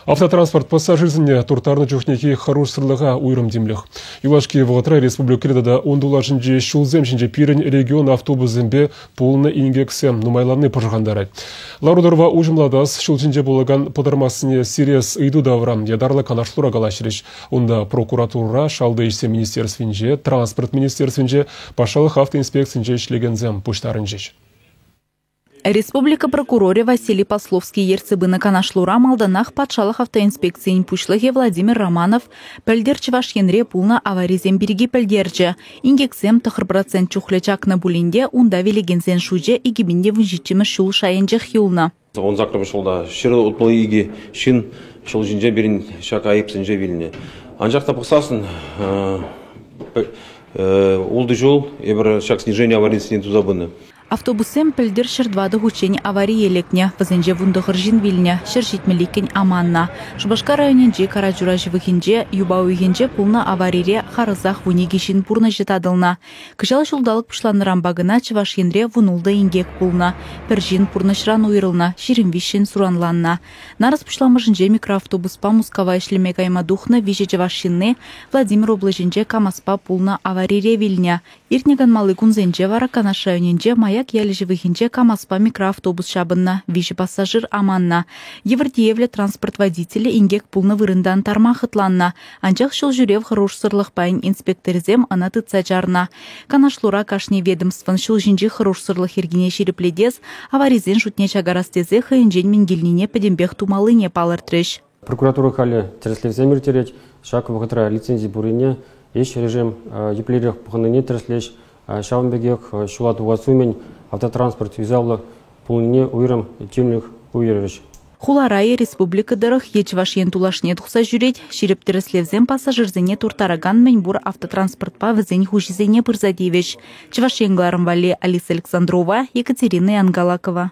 Автотранспорт пассажирзіне туртарны жүхнеки харуш сырлыға уйрым демліх. Юлашки вғытра республикада ондулашынже шулземшінже пирен регион автобусымбе полны ингексем нумайланы пырғандары. Ларудорва ужымладас шулжинже болыган пыдармасыне сирес ыйду даврам ядарлы канашлура галашырыш. Онда прокуратура, шалды ишсе министерствинже, транспорт министерствинже, пашалық автоинспекцинже ишлегензем пуштарынжеш. Республика прокуроре Василий Пословский ерцебына канашлура малданах патшалық автоинспекциян пушлығы Владимир Романов пәлдерчі вашенре пулна аваризен береги пәлдерчі. Ингексем тұхыр процент чухлячакна булинде унда велегензен шуже игибинде вүнжитчімі шул шайынжық юлна. Он закрывы шулда шыры ұтпылы иги шын шул жинже берін шак айыпсынже беліне. Анжақта пықсасын олды жол ебір шак снижение аварийсінен тузабыны. Автобусем пілдер шырдвады хучень авария елекне, вазенже вундығыр жинвилне, шыршитмеликен аманна. Шубашка районенже караджура живыхенже, юбауигенже пулна аварире харызах вунигишин пурна жетадылна. Кыжал жолдалық пушланыран багына чывашенре вунулды ингек пулна. Пержин пурнашран уйрылна, ширинвишин суранланна. Нараз пушламыжынже микроавтобуспа мускава ишлеме каймадухна виже чывашинне, Владимир облаженже камаспа пулна аварире вильня. Иртнеган малы кунзенже вара канаш районенже мая ялежевыхинче камаспа микроавтобус шабынна, вижи пассажир аманна. Еврдиевле транспорт водители ингек пулны вырындан тармахытланна. Анчах шыл жүрев хорош сырлық пайн инспекторзем ана тыца жарна. Канашлура кашне ведомстван шыл жинжи хорош сырлық ергене шерепледес, аваризен шутне чагарастезе хайынжен мингельнине педембех тумалыне палыртрыш. Прокуратура хали тереслевземир тереть, шак вғытра лицензии бурине, еш режим еплерех пуханыне тереслеш, Шаунбегек шулат уасумен автотранспорт визавлы пулнине уйрым темлих уйрыш. Хуларайы республикадырых ечвашен тулашне тухса жүреть, ширептіріслевзен пассажирзене туртараган меньбур автотранспортпа візен хужизене пырзадевеш. Чвашенгларым вали Алиса Александрова, Екатерина Янгалакова.